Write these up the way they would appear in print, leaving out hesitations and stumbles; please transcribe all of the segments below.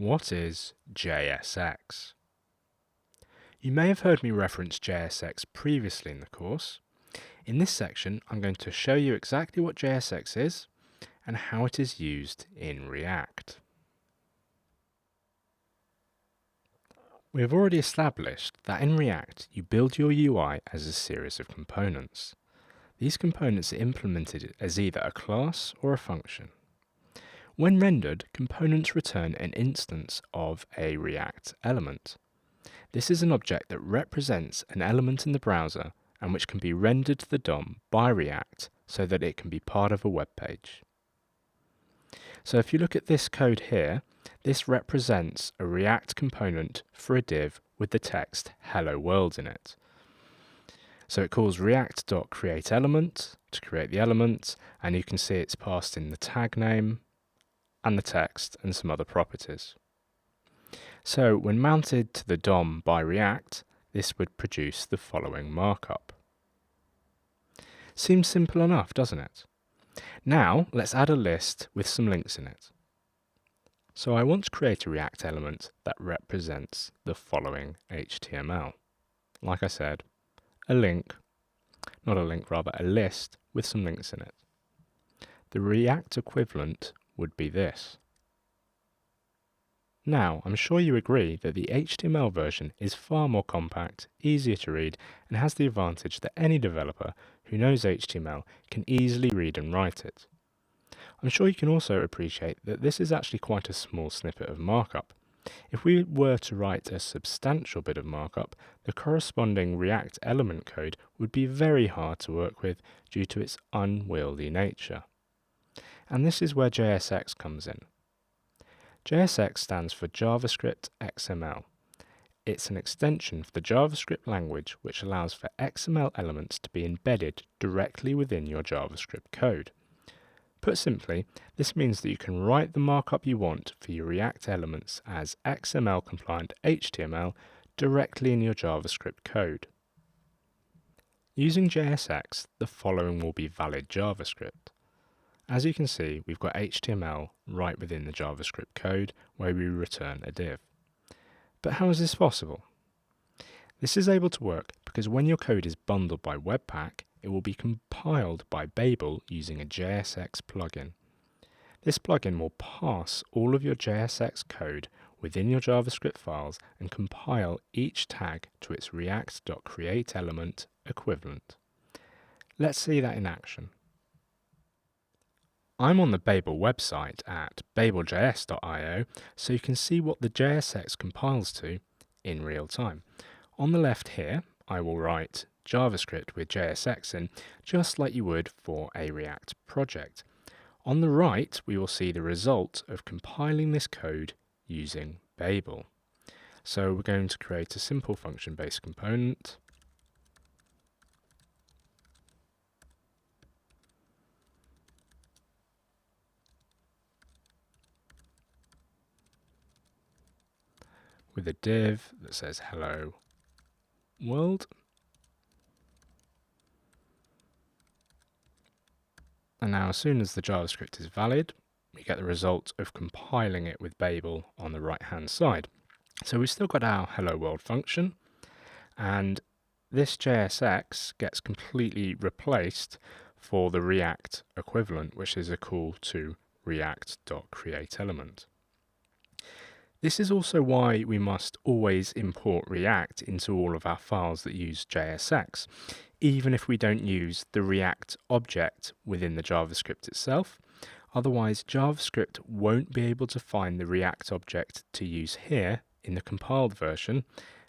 What is JSX? You may have heard me reference JSX previously in the course. In this section, I'm going to show you exactly what JSX is and how it is used in React. We have already established that in React, you build your UI as a series of components. These components are implemented as either a class or a function. When rendered, components return an instance of a React element. This is an object that represents an element in the browser and which can be rendered to the DOM by React so that it can be part of a web page. So if you look at this code here, this represents a React component for a div with the text "Hello World" in it. So it calls react.createElement to create the element, and you can see it's passed in the tag name and the text and some other properties. So when mounted to the DOM by React, this would produce the following markup. Seems simple enough, doesn't it? Now let's add a list with some links in it. So I want to create a React element that represents the following HTML. Like I said, a list with some links in it. The React equivalent would be this. Now, I'm sure you agree that the HTML version is far more compact, easier to read, and has the advantage that any developer who knows HTML can easily read and write it. I'm sure you can also appreciate that this is actually quite a small snippet of markup. If we were to write a substantial bit of markup, the corresponding React element code would be very hard to work with due to its unwieldy nature. And this is where JSX comes in. JSX stands for JavaScript XML. It's an extension for the JavaScript language which allows for XML elements to be embedded directly within your JavaScript code. Put simply, this means that you can write the markup you want for your React elements as XML compliant HTML directly in your JavaScript code. Using JSX, the following will be valid JavaScript. As you can see, we've got HTML right within the JavaScript code where we return a div. But how is this possible? This is able to work because when your code is bundled by Webpack, it will be compiled by Babel using a JSX plugin. This plugin will parse all of your JSX code within your JavaScript files and compile each tag to its react.createElement equivalent. Let's see that in action. I'm on the Babel website at babeljs.io, so you can see what the JSX compiles to in real time. On the left here, I will write JavaScript with JSX in, just like you would for a React project. On the right, we will see the result of compiling this code using Babel. So we're going to create a simple function-based component. With a div that says hello world. And now as soon as the JavaScript is valid, we get the result of compiling it with Babel on the right hand side. So we've still got our hello world function, and this JSX gets completely replaced for the React equivalent, which is a call to react.createElement. This is also why we must always import React into all of our files that use JSX, even if we don't use the React object within the JavaScript itself. Otherwise, JavaScript won't be able to find the React object to use here in the compiled version,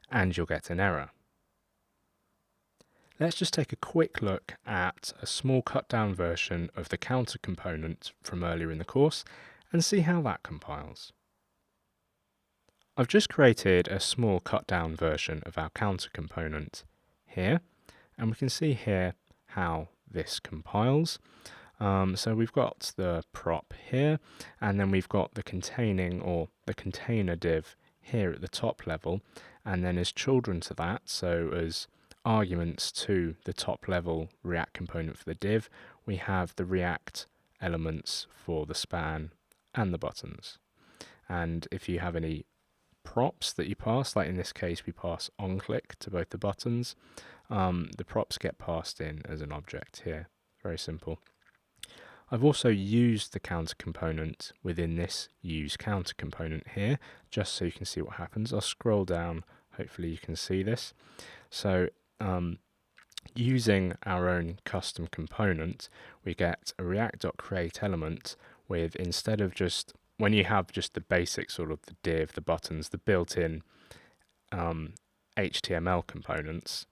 and you'll get an error. Let's just take a quick look at a small cut down version of the counter component from earlier in the course and see how that compiles. I've just created a small cut down version of our counter component here, and we can see here how this compiles. So we've got the prop here, and then we've got the containing or the container div here at the top level, and then as children to that, so as arguments to the top level React component for the div, we have the React elements for the span and the buttons. and if you have any props that you pass, like in this case we pass onClick to both the buttons, the props get passed in as an object here. Very simple. I've also used the counter component within this use counter component here, just so you can see what happens. I'll scroll down, hopefully you can see this. So using our own custom component, we get a react.create element with, instead of just, when you have just the basic sort of the div, the buttons, the built-in HTML components,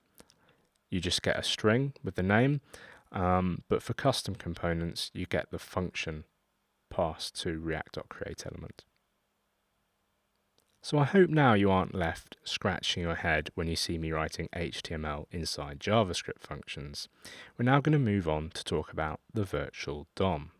you just get a string with the name, but for custom components, you get the function passed to react.create element. So I hope now you aren't left scratching your head when you see me writing HTML inside JavaScript functions. We're now going to move on to talk about the virtual DOM.